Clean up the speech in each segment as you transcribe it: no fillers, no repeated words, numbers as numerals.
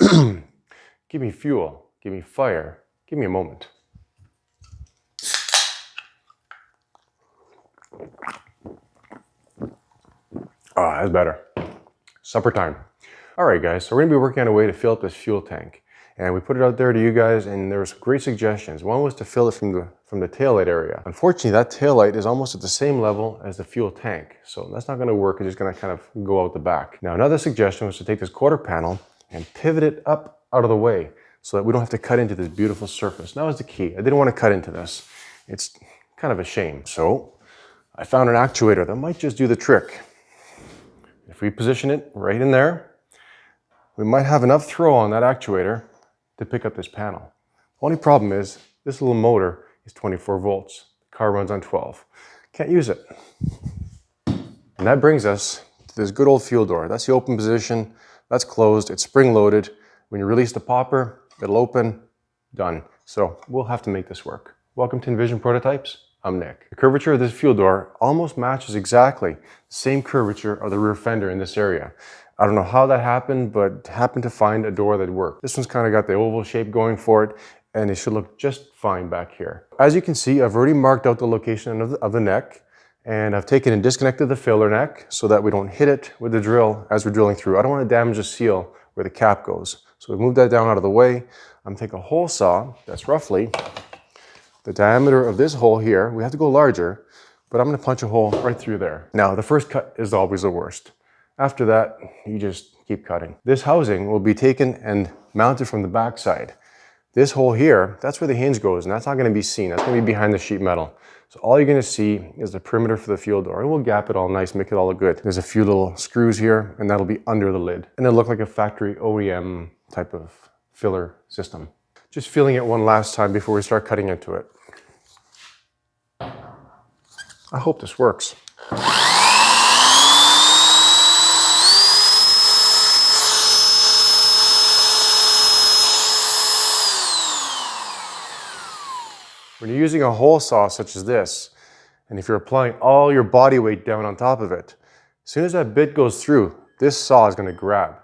Give me fuel, give me fire, give me a moment. Ah, that's better. Supper time. All right, guys, so we're gonna be working on a way to fill up this fuel tank. And we put it out there to you guys, and there was great suggestions. One was to fill it from the taillight area. Unfortunately, that taillight is almost at the same level as the fuel tank. So that's not gonna work, it's just gonna kind of go out the back. Now, another suggestion was to take this quarter panel and pivot it up out of the way so that we don't have to cut into this beautiful surface. That was the key. I didn't want to cut into this. It's kind of a shame. So I found an actuator that might just do the trick. If we position it right in there, we might have enough throw on that actuator to pick up this panel. The only problem is this little motor is 24 volts. The car runs on 12. Can't use it. And that brings us to this good old fuel door. That's the open position. That's closed. It's spring loaded. When you release the popper, it'll open. Done. So we'll have to make this work. Welcome to iNVision Prototypes. I'm Nick. The curvature of this fuel door almost matches exactly the same curvature of the rear fender in this area. I don't know how that happened, but happened to find a door that worked. This one's kind of got the oval shape going for it, and it should look just fine back here. As you can see, I've already marked out the location of the neck, and I've taken and disconnected the filler neck so that we don't hit it with the drill as we're drilling through. I don't want to damage the seal where the cap goes. So we've moved that down out of the way. I'm taking a hole saw that's roughly the diameter of this hole here. We have to go larger, but I'm going to punch a hole right through there. Now, the first cut is always the worst. After that, you just keep cutting. This housing will be taken and mounted from the back side. This hole here, that's where the hinge goes, and that's not going to be seen. That's going to be behind the sheet metal. So all you're going to see is the perimeter for the fuel door, and we'll gap it all nice, make it all look good. There's a few little screws here, and that'll be under the lid. And it'll look like a factory OEM type of filler system. Just feeling it one last time before we start cutting into it. I hope this works. When you're using a hole saw such as this, and if you're applying all your body weight down on top of it, as soon as that bit goes through, this saw is going to grab,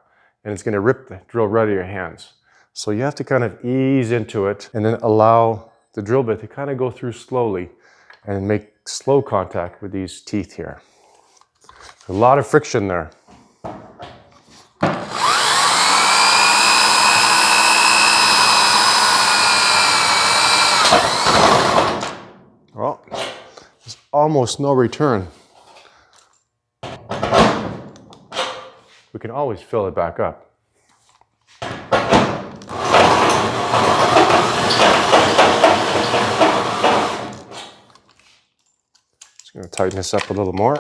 and it's going to rip the drill right out of your hands. So you have to kind of ease into it, and then allow the drill bit to kind of go through slowly, and make slow contact with these teeth here. A lot of friction there. Well, there's almost no return. We can always fill it back up. Just going to tighten this up a little more.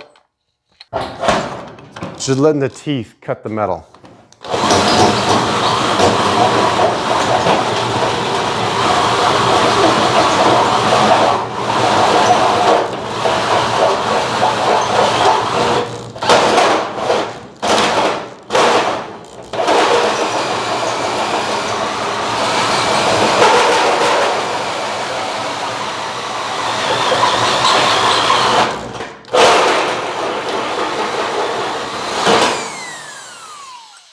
Just letting the teeth cut the metal.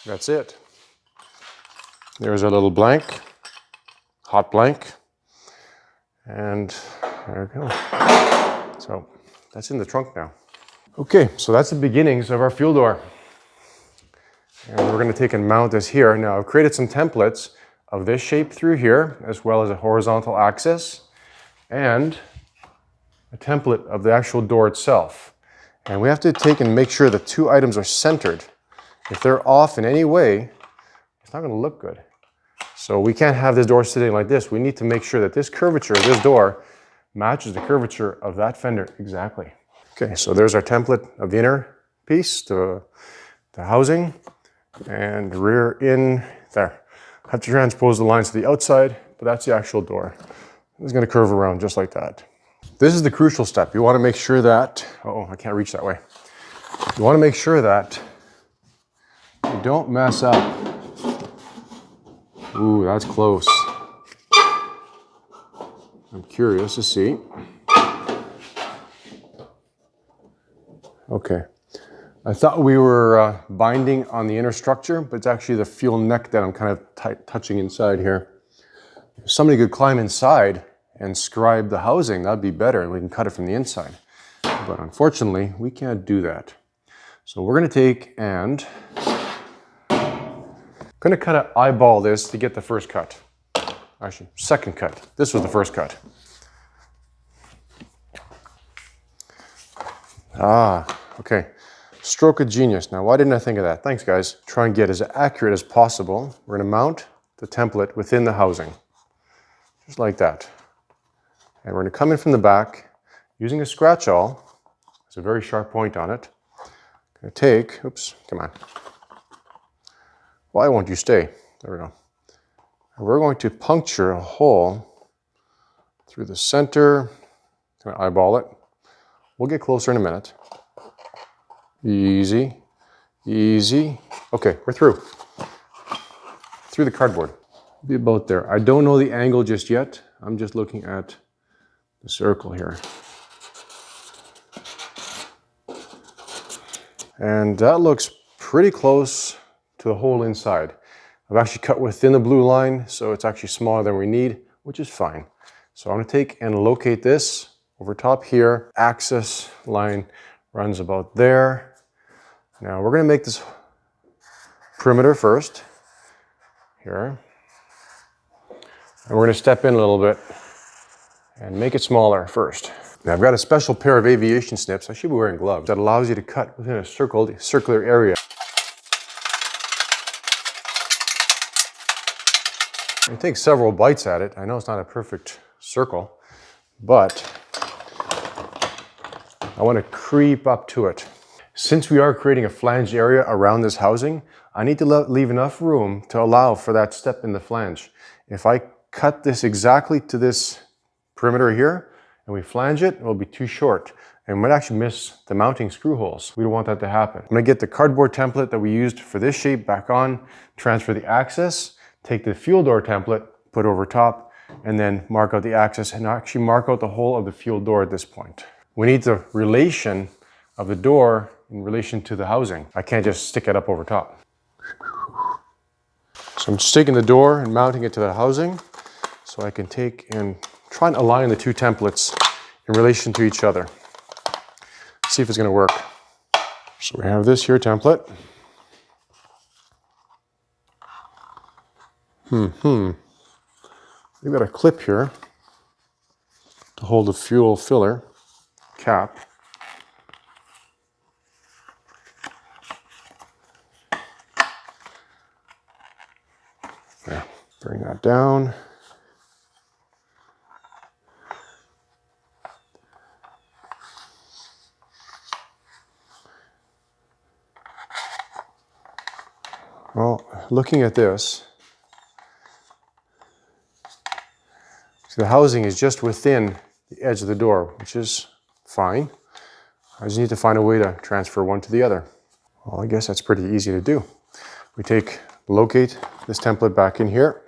That's it. There's a little blank, hot blank, and there we go. So that's in the trunk now. Okay, so that's the beginnings of our fuel door. And we're going to take and mount this here. Now I've created some templates of this shape through here, as well as a horizontal axis, and a template of the actual door itself. And we have to take and make sure the two items are centered. If they're off in any way, it's not going to look good. So we can't have this door sitting like this. We need to make sure that this curvature of this door matches the curvature of that fender exactly. Okay, so there's our template of the inner piece, the housing, and rear in there. I have to transpose the lines to the outside, but that's the actual door. It's going to curve around just like that. This is the crucial step. You want to make sure that, oh, I can't reach that way. You want to make sure that you don't mess up. Ooh, that's close. I'm curious to see. Okay. I thought we were binding on the inner structure, but it's actually the fuel neck that I'm kind of touching inside here. If somebody could climb inside and scribe the housing, that'd be better, and we can cut it from the inside. But unfortunately, we can't do that. So we're going to take and going to kind of eyeball this to get the first cut. Actually, second cut. This was the first cut. Okay. Stroke of genius. Now, why didn't I think of that? Thanks, guys. Try and get as accurate as possible. We're going to mount the template within the housing. Just like that. And we're going to come in from the back using a scratch awl. There's a very sharp point on it. I'm going to take, oops, come on. Why won't you stay? There we go. And we're going to puncture a hole through the center. Going to eyeball it. We'll get closer in a minute. Easy, easy. Okay, we're through. Through the cardboard. Be about there. I don't know the angle just yet. I'm just looking at the circle here. And that looks pretty close to the hole inside. I've actually cut within the blue line, so it's actually smaller than we need, which is fine. So I'm going to take and locate this over top here. Axis line runs about there. Now we're going to make this perimeter first, here. And we're going to step in a little bit and make it smaller first. Now I've got a special pair of aviation snips, I should be wearing gloves, that allows you to cut within a circular area. I take several bites at it. I know it's not a perfect circle, but I want to creep up to it. Since we are creating a flanged area around this housing, I need to leave enough room to allow for that step in the flange. If I cut this exactly to this perimeter here and we flange it, it'll be too short and we might actually miss the mounting screw holes. We don't want that to happen. I'm going to get the cardboard template that we used for this shape back on, transfer the axis, take the fuel door template, put over top, and then mark out the axis and actually mark out the whole of the fuel door at this point. We need the relation of the door in relation to the housing. I can't just stick it up over top. So I'm just taking the door and mounting it to the housing so I can take and try and align the two templates in relation to each other. See if it's going to work. So we have this here template. We've got a clip here to hold the fuel filler cap. There, bring that down. Well, looking at this, so the housing is just within the edge of the door, which is fine. I just need to find a way to transfer one to the other. Well, I guess that's pretty easy to do. We locate this template back in here,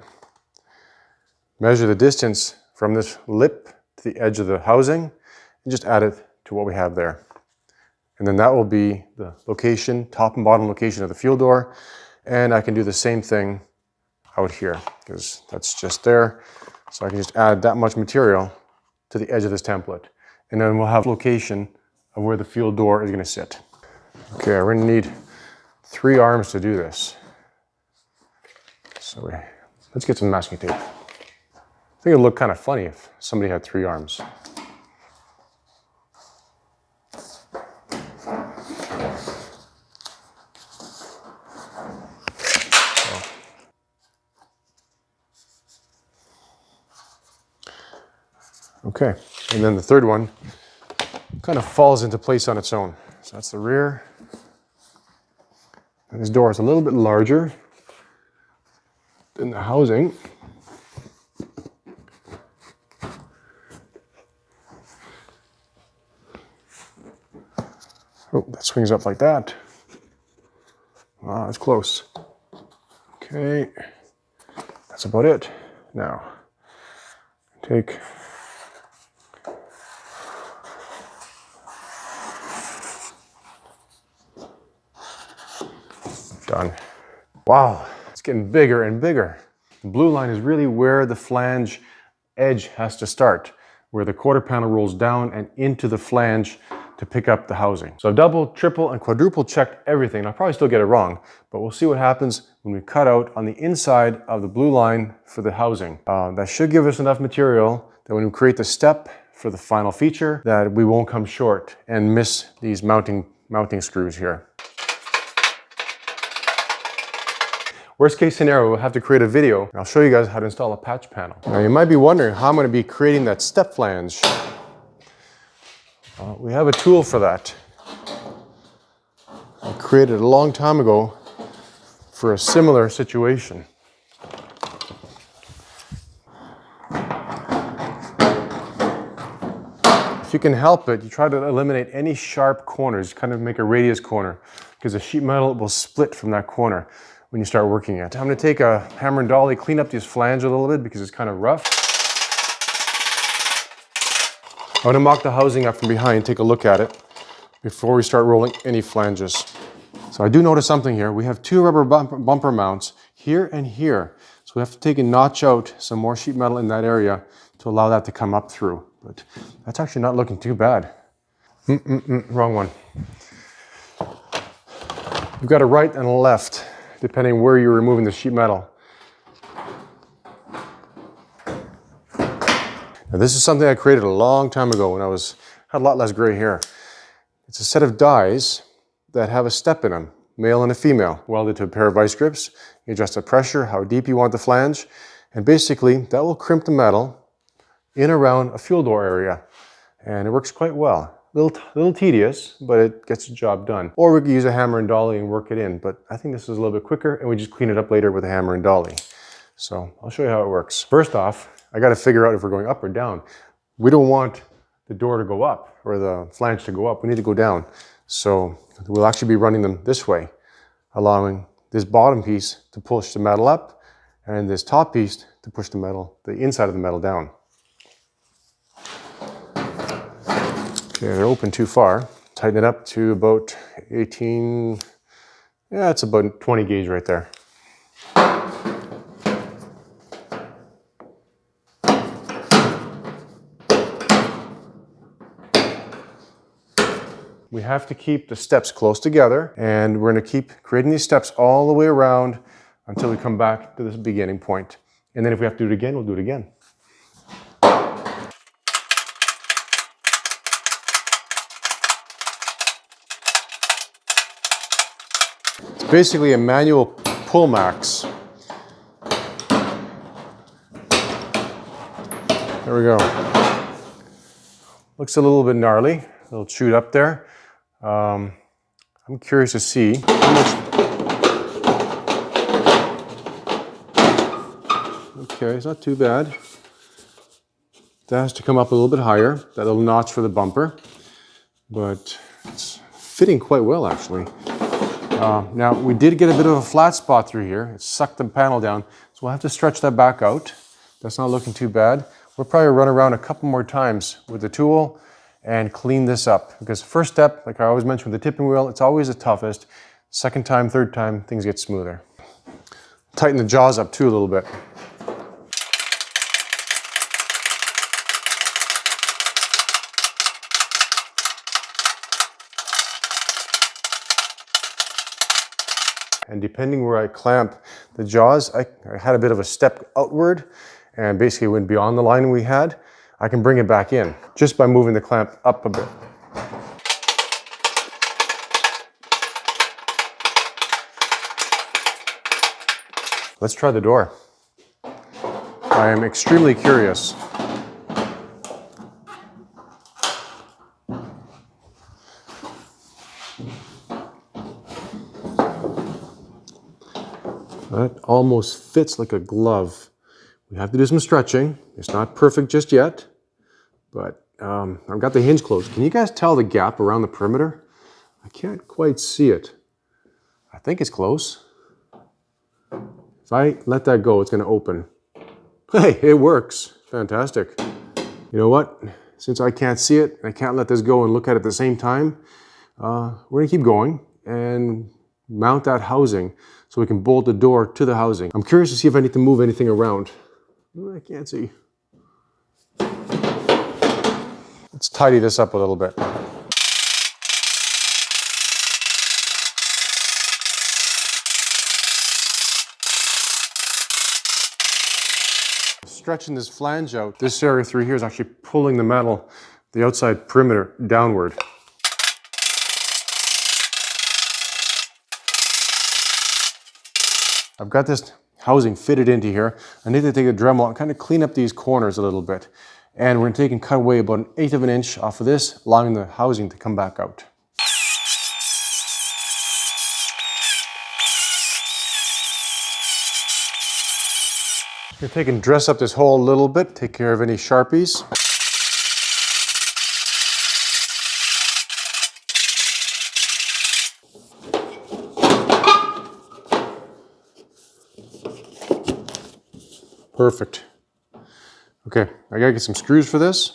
measure the distance from this lip to the edge of the housing, and just add it to what we have there. And then that will be the location, top and bottom location of the fuel door. And I can do the same thing out here, because that's just there. So I can just add that much material to the edge of this template. And then we'll have location of where the fuel door is going to sit. Okay, we're going to need 3 arms to do this. So let's get some masking tape. I think it'd look kind of funny if somebody had 3 arms. Okay, and then the third one kind of falls into place on its own. So that's the rear. And this door is a little bit larger than the housing. Oh, that swings up like that. Ah, that's close. Okay, that's about it. Now, take done. Wow, it's getting bigger and bigger. The blue line is really where the flange edge has to start, where the quarter panel rolls down and into the flange to pick up the housing. So I've double, triple, and quadruple checked everything. I'll probably still get it wrong, but we'll see what happens when we cut out on the inside of the blue line for the housing. That should give us enough material that when we create the step for the final feature, that we won't come short and miss these mounting screws here. Worst case scenario, we'll have to create a video. I'll show you guys how to install a patch panel. Now you might be wondering how I'm going to be creating that step flange. We have a tool for that. I created a long time ago for a similar situation. If you can help it, you try to eliminate any sharp corners, kind of make a radius corner, because the sheet metal will split from that corner when you start working it. I'm going to take a hammer and dolly, clean up this flange a little bit because it's kind of rough. I'm going to mock the housing up from behind, take a look at it before we start rolling any flanges. So I do notice something here. We have two rubber bumper mounts here and here. So we have to take and notch out some more sheet metal in that area to allow that to come up through. But that's actually not looking too bad. Wrong one. You've got a right and a left, depending where you're removing the sheet metal. Now this is something I created a long time ago when I had a lot less gray hair. It's a set of dies that have a step in them, male and a female, welded to a pair of vice grips. You adjust the pressure, how deep you want the flange, and basically that will crimp the metal in around a fuel door area. And it works quite well. A little tedious, but it gets the job done. Or we could use a hammer and dolly and work it in, but I think this is a little bit quicker and we just clean it up later with a hammer and dolly. So I'll show you how it works. First off, I got to figure out if we're going up or down. We don't want the door to go up or the flange to go up. We need to go down. So we'll actually be running them this way, allowing this bottom piece to push the metal up and this top piece to push the inside of the metal down. Okay, they're open too far. Tighten it up to about 18, yeah, it's about 20 gauge right there. We have to keep the steps close together, and we're going to keep creating these steps all the way around until we come back to this beginning point. And then if we have to do it again, we'll do it again. It's basically a manual pull max. There we go. Looks a little bit gnarly, a little chewed up there. I'm curious to see how much. Okay, it's not too bad. That has to come up a little bit higher, that little notch for the bumper, but it's fitting quite well actually. Now we did get a bit of a flat spot through here. It sucked the panel down, so we'll have to stretch that back out. That's not looking too bad. We'll probably run around a couple more times with the tool and clean this up, because first step, like I always mention with the tipping wheel, it's always the toughest. Second time, third time, things get smoother. Tighten the jaws up too a little bit. And depending where I clamp the jaws, I had a bit of a step outward and basically went beyond the line we had. I can bring it back in just by moving the clamp up a bit. Let's try the door. I am extremely curious. That almost fits like a glove. We have to do some stretching. It's not perfect just yet, but I've got the hinge closed. Can you guys tell the gap around the perimeter? I can't quite see it. I think it's close. If I let that go, it's going to open. Hey, it works. Fantastic. You know what? Since I can't see it, I can't let this go and look at it at the same time, we're going to keep going and mount that housing so we can bolt the door to the housing. I'm curious to see if I need to move anything around. I can't see. Let's tidy this up a little bit. Stretching this flange out, this area through here is actually pulling the metal, the outside perimeter, downward. I've got this housing fitted into here. I need to take a Dremel and kind of clean up these corners a little bit. And we're going to take and cut away about 1/8 of an inch off of this, allowing the housing to come back out. I'm going to take and dress up this hole a little bit, take care of any Sharpies. Perfect. Okay, I gotta get some screws for this.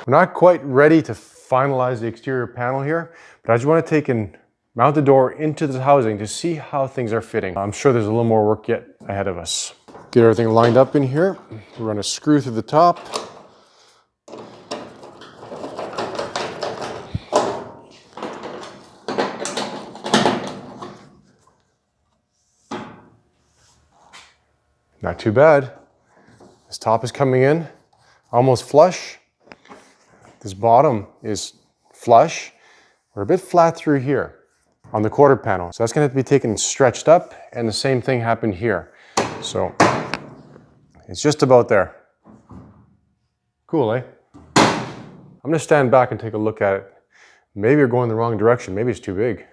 We're not quite ready to finalize the exterior panel here, but I just want to take and mount the door into the housing to see how things are fitting. I'm sure there's a little more work yet ahead of us. Get everything lined up in here. Run a screw through the top. Not too bad. This top is coming in almost flush. This bottom is flush. We're a bit flat through here on the quarter panel. So that's going to have to be taken and stretched up, and the same thing happened here. So it's just about there. Cool, eh? I'm going to stand back and take a look at it. Maybe you're going the wrong direction. Maybe it's too big.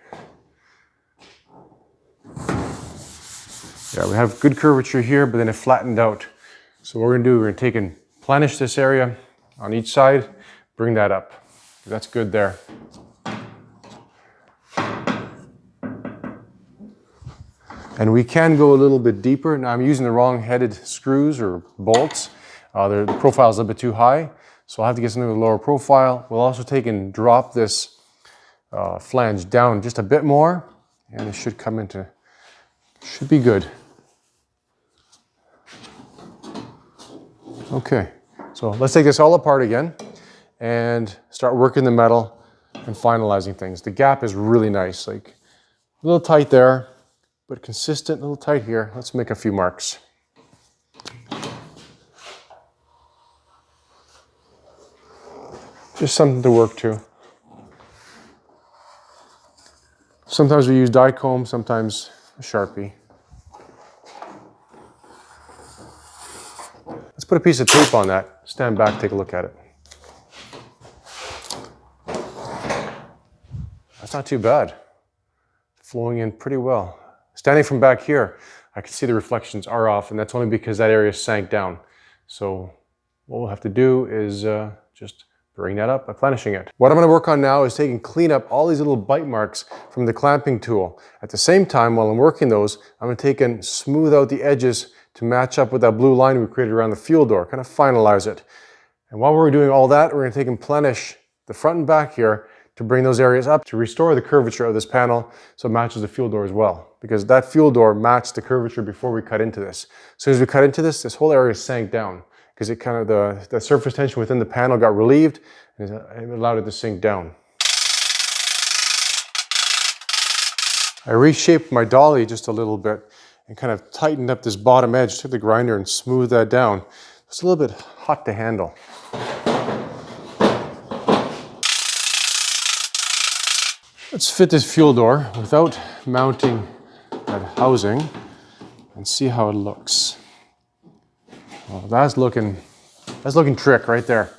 Yeah, we have good curvature here, but then it flattened out. So what we're going to do, we're going to take and plenish this area on each side, bring that up. That's good there. And we can go a little bit deeper. Now I'm using the wrong headed screws or bolts. The profile is a little bit too high, so I'll have to get something with a lower profile. We'll also take and drop this flange down just a bit more, and it should come into, should be good. Okay, so let's take this all apart again and start working the metal and finalizing things. The gap is really nice, like a little tight there, but consistent, a little tight here. Let's make a few marks. Just something to work to. Sometimes we use die comb, sometimes a Sharpie. Let's put a piece of tape on that. Stand back, take a look at it. That's not too bad. Flowing in pretty well. Standing from back here, I can see the reflections are off, and that's only because that area sank down. So what we'll have to do is just bring that up by plenishing it. What I'm going to work on now is taking clean up all these little bite marks from the clamping tool. At the same time, while I'm working those, I'm going to take and smooth out the edges to match up with that blue line we created around the fuel door, kind of finalize it. And while we're doing all that, we're going to take and plenish the front and back here to bring those areas up to restore the curvature of this panel so it matches the fuel door as well. Because that fuel door matched the curvature before we cut into this. As soon as we cut into this, this whole area sank down because it kind of, the surface tension within the panel got relieved and it allowed it to sink down. I reshaped my dolly just a little bit and kind of tightened up this bottom edge, took the grinder and smoothed that down. It's a little bit hot to handle. Let's fit this fuel door without mounting that housing and see how it looks. Well, that's looking trick right there.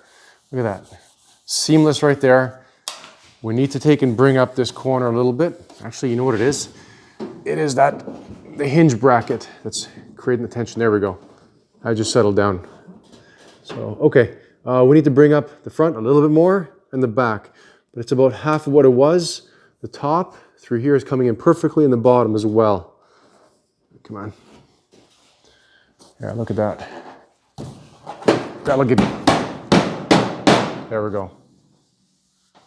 Look at that. Seamless right there. We need to take and bring up this corner a little bit. Actually, you know what it is? It is the hinge bracket that's creating the tension. There we go. I just settled down. So, okay. We need to bring up the front a little bit more and the back, but it's about half of what it was. The top through here is coming in perfectly, and the bottom as well. Come on. Yeah, look at that. That'll give you. There we go.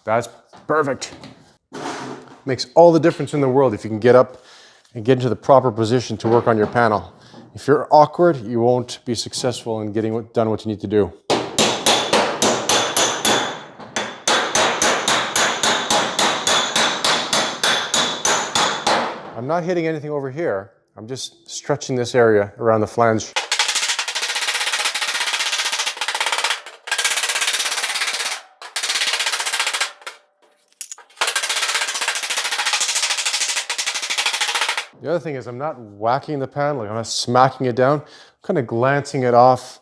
That's perfect. Makes all the difference in the world if you can get up and get into the proper position to work on your panel. If you're awkward, you won't be successful in getting done what you need to do. I'm not hitting anything over here. I'm just stretching this area around the flange. The other thing is I'm not whacking the panel, like I'm not smacking it down. I'm kind of glancing it off.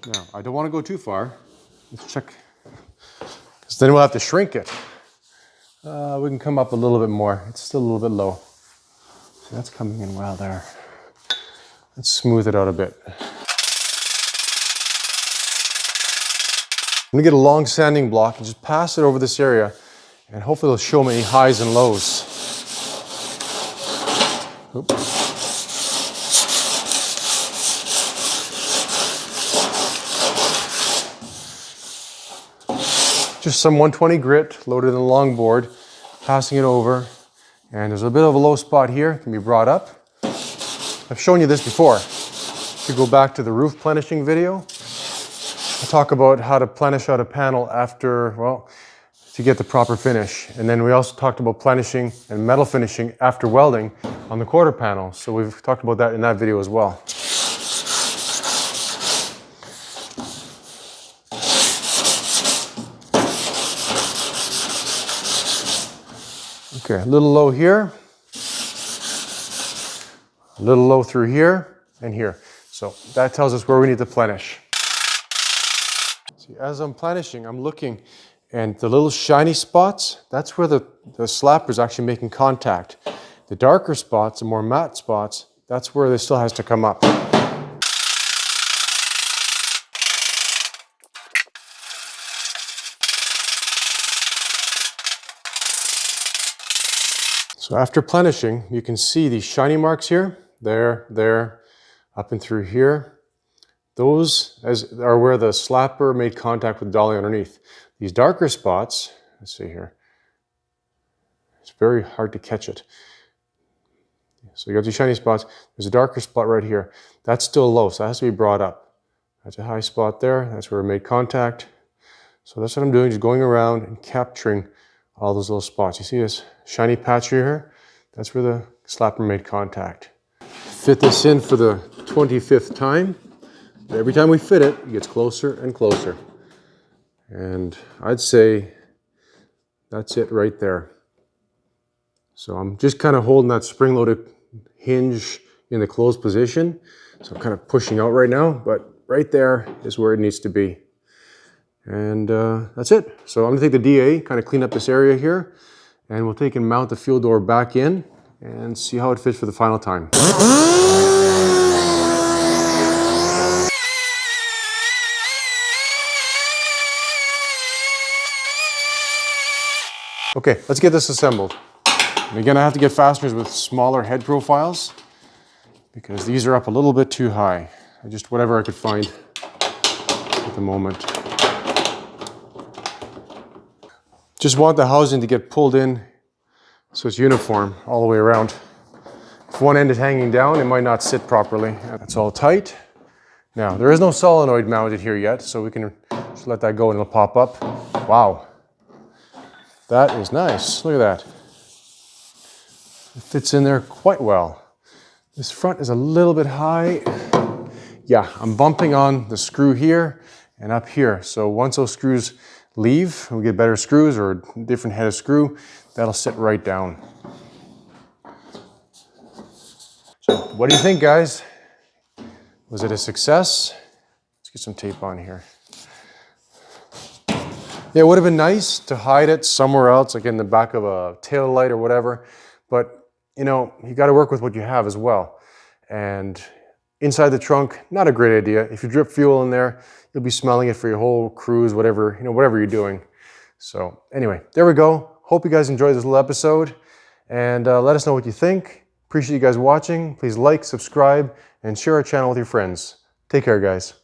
Now, I don't want to go too far. Let's check, because then we'll have to shrink it. We can come up a little bit more. It's still a little bit low. So that's coming in well there. Let's smooth it out a bit. I'm gonna get a long sanding block and just pass it over this area, and hopefully it'll show me any highs and lows. Oops. Just some 120 grit loaded in the long board, passing it over, and there's a bit of a low spot here, it can be brought up. I've shown you this before. If you go back to the roof plenishing video, I talk about how to plenish out a panel after, well, to get the proper finish. And then we also talked about plenishing and metal finishing after welding on the quarter panel. So we've talked about that in that video as well. Okay, a little low here, a little low through here and here. So that tells us where we need to plenish. See, as I'm plenishing, I'm looking, and the little shiny spots, that's where the slapper is actually making contact. The darker spots, the more matte spots, that's where this still has to come up. So after plenishing, you can see these shiny marks here, there, up and through here. Those are where the slapper made contact with the dolly underneath. These darker spots, let's see here, it's very hard to catch it. So you got these shiny spots, there's a darker spot right here. That's still low, so that has to be brought up. That's a high spot there, that's where it made contact. So that's what I'm doing, just going around and capturing all those little spots. You see this shiny patch here? That's where the slapper made contact. Fit this in for the 25th time. Every time we fit it, it gets closer and closer. And I'd say that's it right there. So I'm just kind of holding that spring-loaded hinge in the closed position. So I'm kind of pushing out right now, but right there is where it needs to be. And that's it. So I'm gonna take the DA, kind of clean up this area here, and we'll take and mount the fuel door back in and see how it fits for the final time. Okay, let's get this assembled. And again, I have to get fasteners with smaller head profiles because these are up a little bit too high. Just whatever I could find at the moment. Just want the housing to get pulled in so it's uniform all the way around. If one end is hanging down, it might not sit properly. That's all tight. Now, there is no solenoid mounted here yet, so we can just let that go and it'll pop up. Wow. That is nice. Look at that. It fits in there quite well. This front is a little bit high. Yeah, I'm bumping on the screw here and up here. So once those screws leave, we get better screws or a different head of screw, that'll sit right down. So what do you think, guys? Was it a success? Let's get some tape on here. Yeah, it would have been nice to hide it somewhere else, like in the back of a tail light or whatever, but you know, you got to work with what you have as well. And inside the trunk, not a great idea. If you drip fuel in there, you'll be smelling it for your whole cruise, whatever, you know, whatever you're doing. So anyway, there we go. Hope you guys enjoyed this little episode, and let us know what you think. Appreciate you guys watching. Please like, subscribe, and share our channel with your friends. Take care, guys.